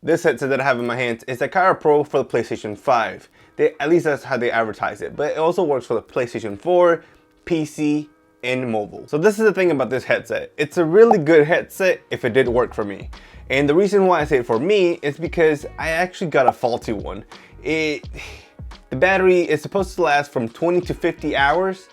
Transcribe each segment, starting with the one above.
This headset that I have in my hands is the Kaira Pro for the PlayStation 5. At least that's how they advertise it, but it also works for the PlayStation 4, PC, and mobile. So this is the thing about this headset. It's a really good headset if it did work for me. And the reason why I say it for me is because I actually got a faulty one. The battery is supposed to last from 20 to 50 hours.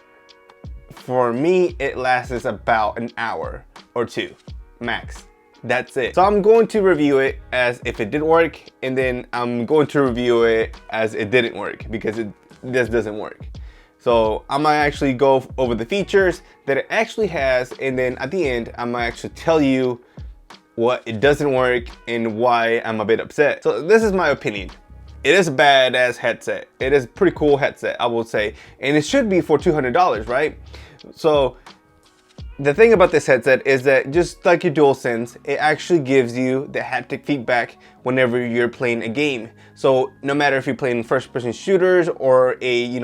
For me, it lasts about an hour or two, max. That's it. So I'm going to review it as if it did work, and then I'm going to review it as it didn't work, because this doesn't work. So I might actually go over the features that it actually has, and then at the end, I might actually tell you what it doesn't work and why I'm a bit upset. So this is my opinion. It is a badass headset. It is a pretty cool headset, I will say. And it should be for $200, right? So the thing about this headset is that just like your DualSense, it actually gives you the haptic feedback whenever you're playing a game. So no matter if you're playing first-person shooters or a,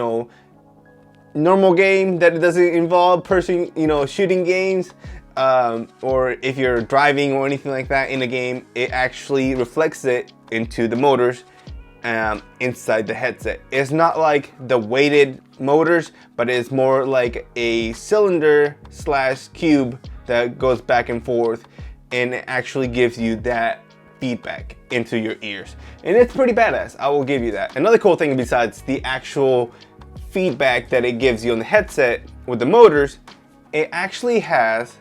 normal game that doesn't involve shooting games, or if you're driving or anything like that in a game, it actually reflects it into the motors inside the headset. It's not like the weighted motors, but it's more like a cylinder / cube that goes back and forth, and it actually gives you that feedback into your ears. And it's pretty badass, I will give you that. Another cool thing besides the actual feedback that it gives you on the headset with the motors, it actually has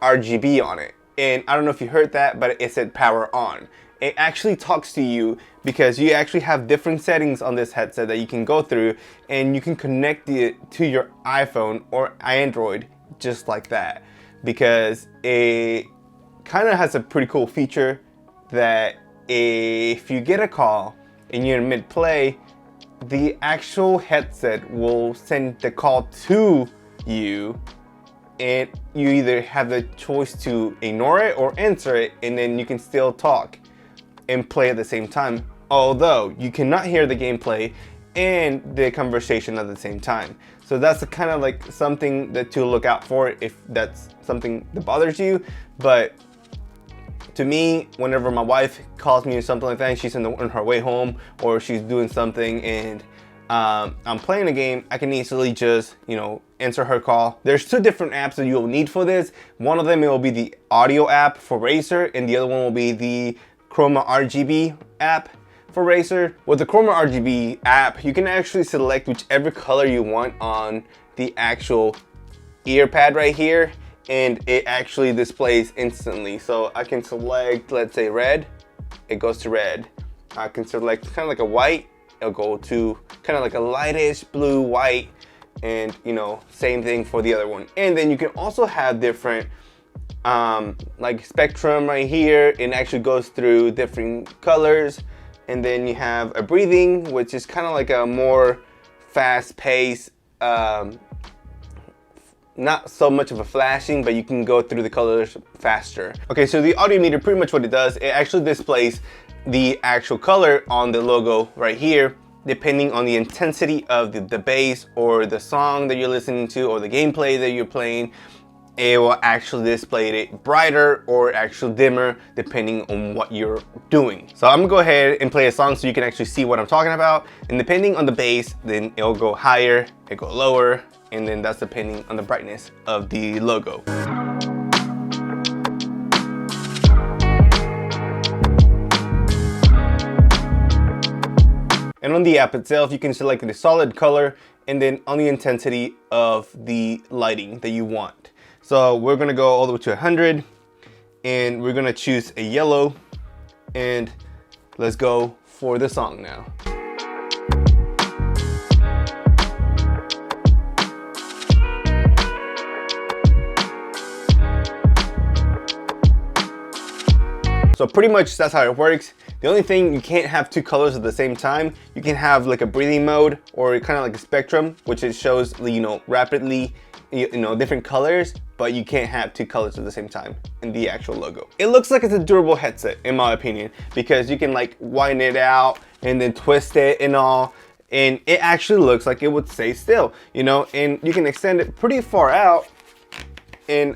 RGB on it. And I don't know if you heard that, but it said power on. It actually talks to you because you actually have different settings on this headset that you can go through, and you can connect it to your iPhone or Android just like that, because it kind of has a pretty cool feature that if you get a call and you're in mid-play, the actual headset will send the call to you, and you either have the choice to ignore it or answer it, and then you can still talk and play at the same time, although you cannot hear the gameplay and the conversation at the same time. So that's kind of like something that to look out for if that's something that bothers you. But to me, whenever my wife calls me or something like that, and she's on her way home, or she's doing something and I'm playing a game, I can easily just, answer her call. There's two different apps that you'll need for this. One of them, it will be the audio app for Razer, and the other one will be the Chroma RGB app for Razer. With the Chroma RGB app, you can actually select whichever color you want on the actual ear pad right here, and it actually displays instantly. So I can select, let's say red, it goes to red. I can select kind of like a white, it'll go to kind of like a lightish blue white, and same thing for the other one. And then you can also have different like spectrum right here, and actually goes through different colors. And then you have a breathing, which is kind of like a more fast-paced, not so much of a flashing, but you can go through the colors faster. Okay, so the audio meter, pretty much what it does, it actually displays the actual color on the logo right here, depending on the intensity of the bass or the song that you're listening to or the gameplay that you're playing. It will actually display it brighter or actually dimmer depending on what you're doing. So I'm gonna go ahead and play a song so you can actually see what I'm talking about. And depending on the bass, then it'll go higher, it'll go lower, and then that's depending on the brightness of the logo. And on the app itself, you can select the solid color and then on the intensity of the lighting that you want. So we're gonna go all the way to 100, and we're gonna choose a yellow, and let's go for the song now. So pretty much that's how it works. The only thing, you can't have two colors at the same time. You can have like a breathing mode or kind of like a spectrum, which it shows, rapidly, different colors, but you can't have two colors at the same time in the actual logo. It looks like it's a durable headset, in my opinion, because you can like wind it out and then twist it and all, and it actually looks like it would stay still, and you can extend it pretty far out. And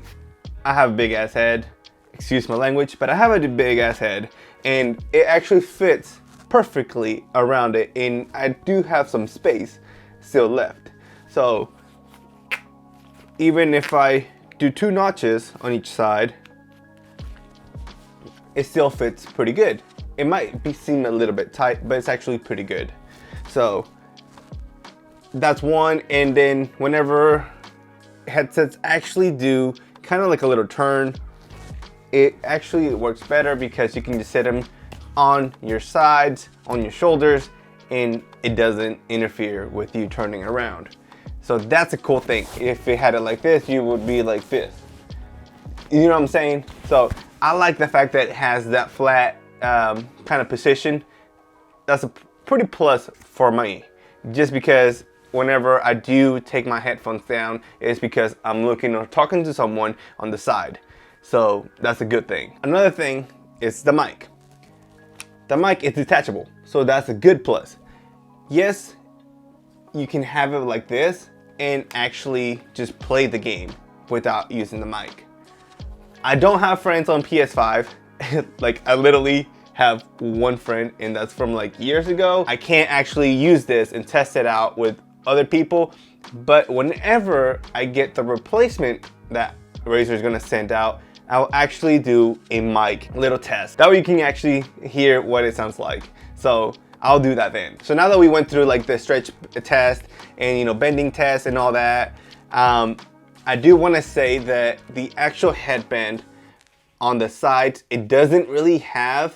I have a big ass head, excuse my language, but I have a big ass head and it actually fits perfectly around it, and I do have some space still left. So even if I do 2 notches on each side, it still fits pretty good. It might seem a little bit tight, but it's actually pretty good. So that's one. And then whenever headsets actually do kind of like a little turn, it actually works better because you can just sit them on your sides, on your shoulders, and it doesn't interfere with you turning around. So that's a cool thing. If it had it like this, you would be like this. You know what I'm saying? So I like the fact that it has that flat kind of position. That's a pretty plus for me, just because whenever I do take my headphones down, it's because I'm looking or talking to someone on the side. So that's a good thing. Another thing is the mic. The mic is detachable, so that's a good plus. Yes, you can have it like this and actually just play the game without using the mic. I don't have friends on PS5. Like, I literally have one friend, and that's from like years ago. I can't actually use this and test it out with other people, but whenever I get the replacement that Razer is gonna send out, I'll actually do a mic little test. That way you can actually hear what it sounds like. So I'll do that then. So now that we went through like the stretch test and, you know, bending test and all that, I do want to say that the actual headband on the sides, it doesn't really have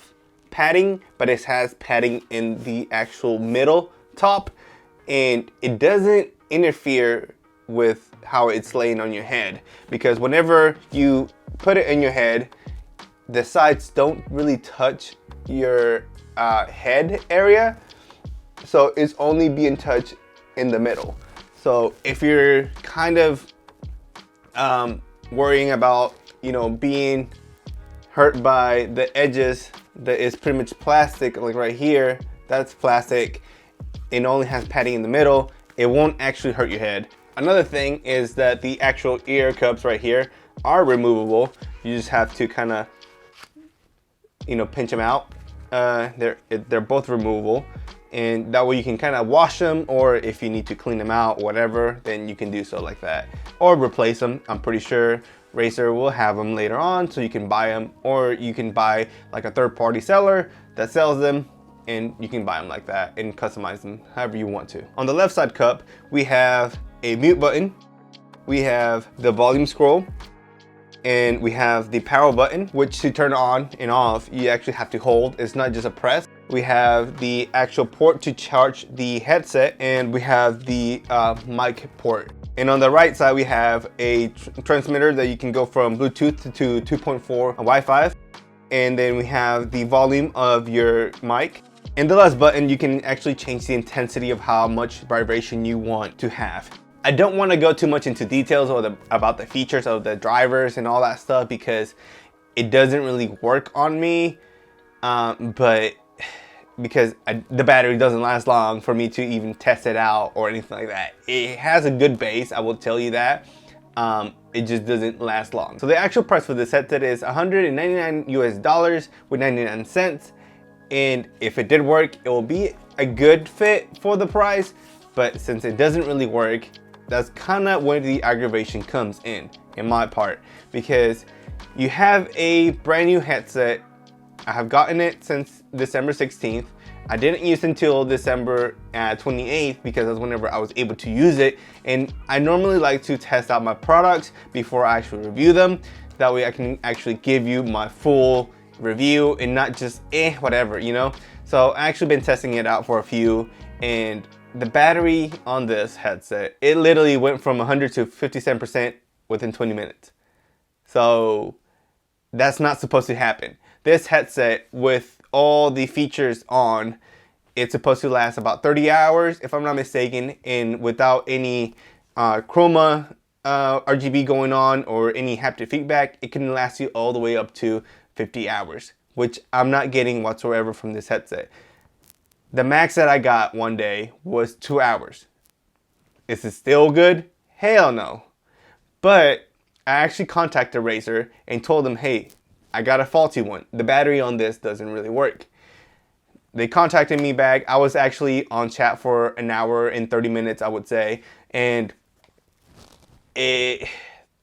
padding, but it has padding in the actual middle top, and it doesn't interfere with how it's laying on your head, because whenever you put it in your head, the sides don't really touch your head area, so it's only being touched in the middle. So if you're kind of worrying about, you know, being hurt by the edges, that is pretty much plastic, like right here, that's plastic, it only has padding in the middle, it won't actually hurt your head. Another thing is that the actual ear cups right here are removable. You just have to kind of, you know, pinch them out. They're both removable, and that way you can kind of wash them, or if you need to clean them out, whatever, then you can do so like that, or replace them. I'm pretty sure Razer will have them later on, so you can buy them, or you can buy like a third-party seller that sells them, and you can buy them like that and customize them however you want to. On the left side cup, we have a mute button, we have the volume scroll, and we have the power button, which to turn on and off, you actually have to hold. It's not just a press. We have the actual port to charge the headset, and we have the mic port. And on the right side, we have a transmitter that you can go from Bluetooth to 2.4 Wi-Fi. And then we have the volume of your mic. And the last button, you can actually change the intensity of how much vibration you want to have. I don't want to go too much into details about the features of the drivers and all that stuff, because it doesn't really work on me, but because the battery doesn't last long for me to even test it out or anything like that. It has a good base, I will tell you that. It just doesn't last long. So the actual price for this headset is $199 US with 99 cents. And if it did work, it will be a good fit for the price. But since it doesn't really work, that's kind of where the aggravation comes in my part, because you have a brand new headset. I have gotten it since December 16th. I didn't use it until December 28th, because that's whenever I was able to use it. And I normally like to test out my products before I actually review them. That way I can actually give you my full review and not just whatever, you know? So I actually been testing it out for a few, and the battery on this headset, it literally went from 100 to 57% within 20 minutes. So that's not supposed to happen. This headset, with all the features on, it's supposed to last about 30 hours, if I'm not mistaken, and without any Chroma RGB going on or any haptic feedback, it can last you all the way up to 50 hours, which I'm not getting whatsoever from this headset. The max that I got one day was 2 hours. Is it still good? Hell no. But I actually contacted Razer and told them, hey, I got a faulty one. The battery on this doesn't really work. They contacted me back. I was actually on chat for an hour and 30 minutes, I would say. And they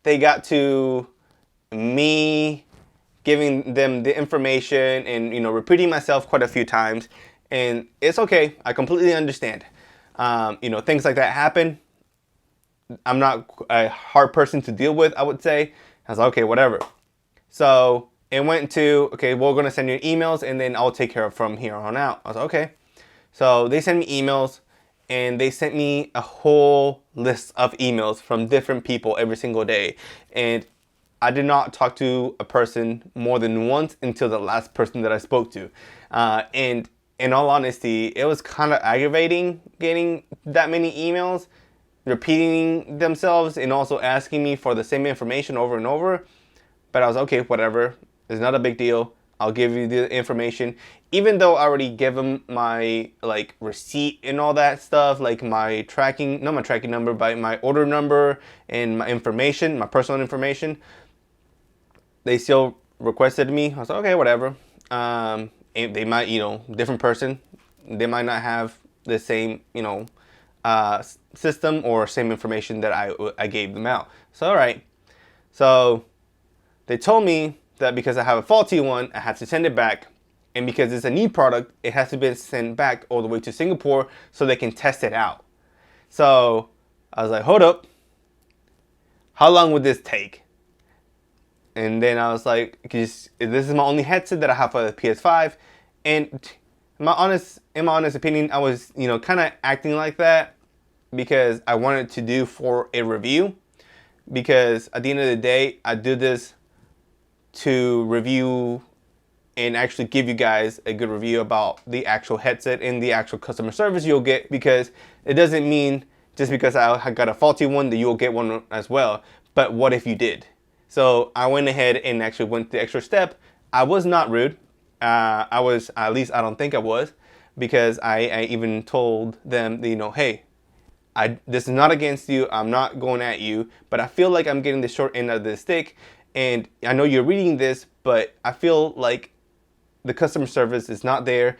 got to me giving them the information and, you know, repeating myself quite a few times. And it's okay. I completely understand. You know, things like that happen. I'm not a hard person to deal with, I would say. I was like, okay, whatever. So it went to, okay, we're going to send you emails and then I'll take care of from here on out. I was like, okay. So they sent me emails and they sent me a whole list of emails from different people every single day. And I did not talk to a person more than once until the last person that I spoke to. And in all honesty, it was kind of aggravating getting that many emails, repeating themselves and also asking me for the same information over and over. But I was okay, whatever. It's not a big deal. I'll give you the information. Even though I already gave them my like receipt and all that stuff, like my tracking, not my tracking number, but my order number and my information, my personal information, they still requested me. I was like, okay, whatever. And they might, you know, different person. They might not have the same, you know, system or same information that I gave them out. So, all right. So they told me that because I have a faulty one, I have to send it back. And because it's a new product, it has to be sent back all the way to Singapore so they can test it out. So I was like, hold up. How long would this take? And then I was like, this is my only headset that I have for the PS5. And in my honest opinion, I was, you know, kind of acting like that because I wanted to do for a review. Because at the end of the day, I do this to review and actually give you guys a good review about the actual headset and the actual customer service you'll get, because it doesn't mean just because I got a faulty one that you'll get one as well. But what if you did? So I went ahead and actually went the extra step. I was not rude. I was, at least I don't think I was, because I even told them, you know, hey, this is not against you. I'm not going at you, but I feel like I'm getting the short end of the stick. And I know you're reading this, but I feel like the customer service is not there.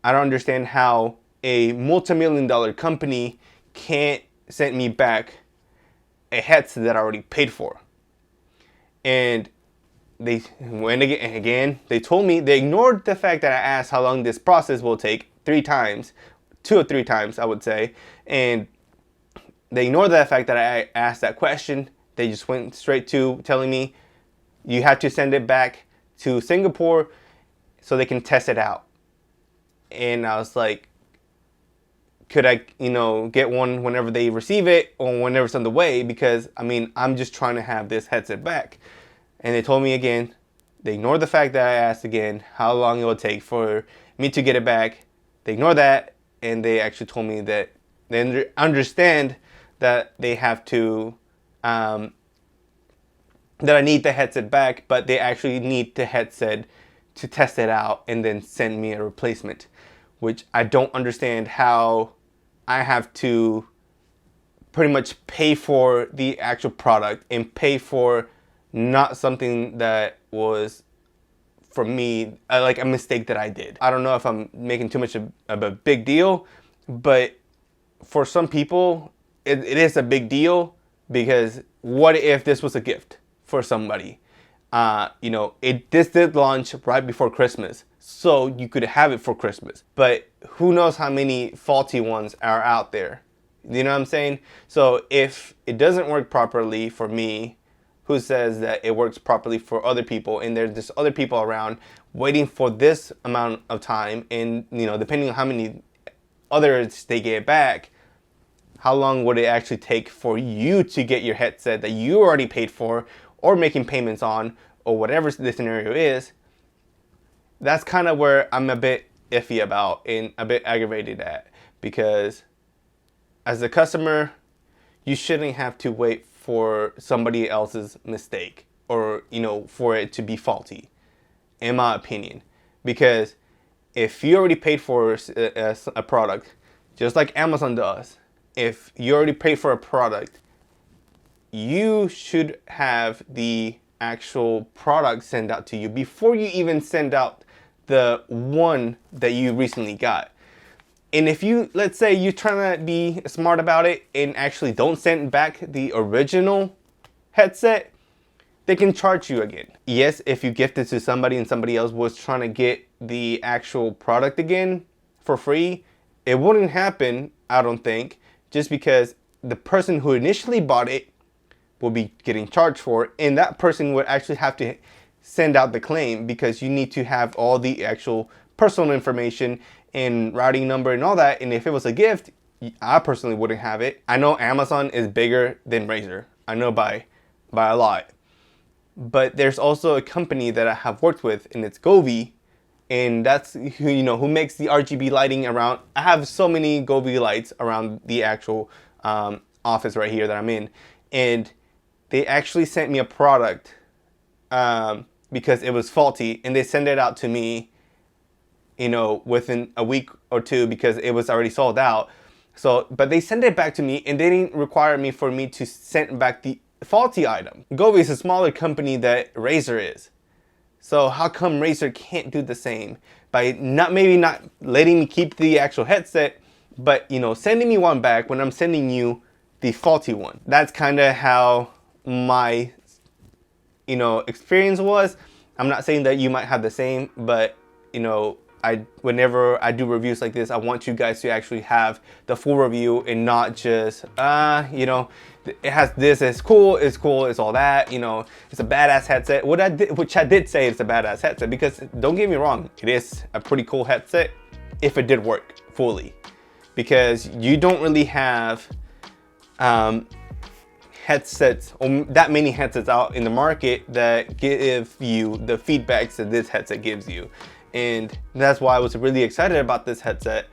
I don't understand how a multi-million-dollar company can't send me back a headset that I already paid for. And they went again, they told me, they ignored the fact that I asked how long this process will take 3 times, 2 or 3 times, I would say. And they ignored the fact that I asked that question. They just went straight to telling me, you have to send it back to Singapore so they can test it out. And I was like, could I, you know, get one whenever they receive it or whenever it's on the way? Because, I mean, I'm just trying to have this headset back. And they told me again, they ignored the fact that I asked again how long it would take for me to get it back. They ignored that, and they actually told me that they understand that they have to, that I need the headset back, but they actually need the headset to test it out and then send me a replacement, which I don't understand how I have to pretty much pay for the actual product and pay for not something that was, for me, like a mistake that I did. I don't know if I'm making too much of a big deal, but for some people, it is a big deal, because what if this was a gift for somebody? You know, this did launch right before Christmas, so you could have it for Christmas. But who knows how many faulty ones are out there? You know what I'm saying? So if it doesn't work properly for me, who says that it works properly for other people? And there's just other people around waiting for this amount of time, and, you know, depending on how many others they get back, how long would it actually take for you to get your headset that you already paid for or making payments on, or whatever the scenario is? That's kind of where I'm a bit iffy about and a bit aggravated at, because as a customer, you shouldn't have to wait for somebody else's mistake, or, you know, for it to be faulty, in my opinion. Because if you already paid for a product, just like Amazon does, if you already paid for a product, you should have the actual product sent out to you before you even send out the one that you recently got. And if you, let's say you're trying to be smart about it and actually don't send back the original headset, they can charge you again. Yes, if you gift it to somebody and somebody else was trying to get the actual product again for free, it wouldn't happen, I don't think, just because the person who initially bought it will be getting charged for it, and that person would actually have to send out the claim because you need to have all the actual personal information and routing number and all that. And if it was a gift, I personally wouldn't have it. I know Amazon is bigger than Razer. I know by a lot. But there's also a company that I have worked with, and it's Govee, and that's who makes the RGB lighting around. I have so many Govee lights around the actual office right here that I'm in, and they actually sent me a product because it was faulty, and they sent it out to me, within a week or two because it was already sold out. So, but they sent it back to me, and they didn't require me to send back the faulty item. Govee is a smaller company that Razer is. So how come Razer can't do the same by maybe not letting me keep the actual headset, but sending me one back when I'm sending you the faulty one? That's kind of how my experience was. I'm not saying that you might have the same, but whenever I do reviews like this, I want you guys to actually have the full review and not just it has this, it's cool, it's all that, it's a badass headset. Which I did say it's a badass headset, because don't get me wrong, it is a pretty cool headset if it did work fully, because you don't really have headsets, or that many headsets out in the market that give you the feedbacks that this headset gives you. And that's why I was really excited about this headset.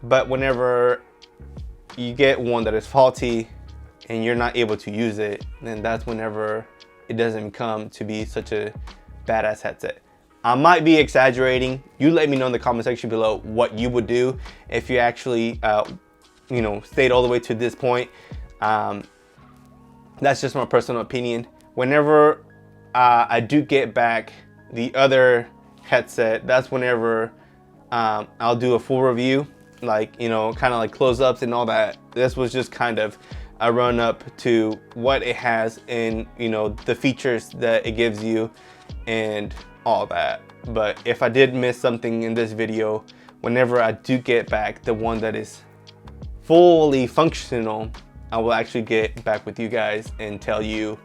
But whenever you get one that is faulty and you're not able to use it, then that's whenever it doesn't come to be such a badass headset. I might be exaggerating. You let me know in the comment section below what you would do if you actually stayed all the way to this point. That's just my personal opinion. Whenever I do get back the other headset, that's whenever I'll do a full review, kind of like close-ups and all that. This was just kind of a run up to what it has and the features that it gives you and all that. But if I did miss something in this video, whenever I do get back the one that is fully functional, I will actually get back with you guys and tell you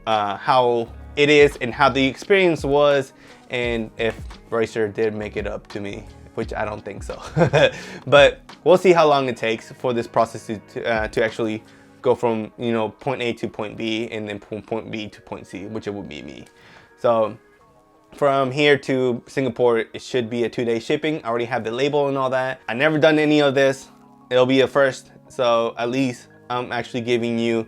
how it is and how the experience was, and if Razer did make it up to me, which I don't think so. But we'll see how long it takes for this process to actually go from point A to point B, and then from point B to point C, which it would be me. So from here to Singapore, it should be a 2-day shipping. I already have the label and all that. I never done any of this. It'll be a first, so at least I'm actually giving you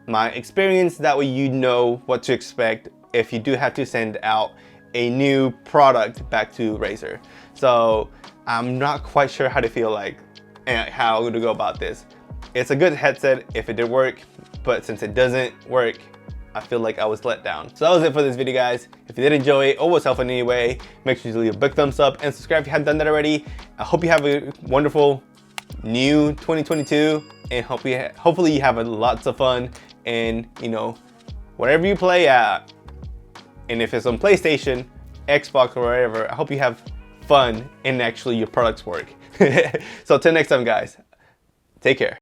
my experience. That way you know what to expect if you do have to send out a new product back to Razer. So I'm not quite sure how to feel like and how to go about this. It's a good headset if it did work, but since it doesn't work, I feel like I was let down. So that was it for this video, guys. If you did enjoy it or was helpful in any way, make sure to leave a big thumbs up and subscribe if you haven't done that already. I hope you have a wonderful new 2022, and hopefully you have lots of fun and whatever you play at. And if it's on PlayStation, Xbox, or wherever, I hope you have fun and actually your products work. So till next time, guys, take care.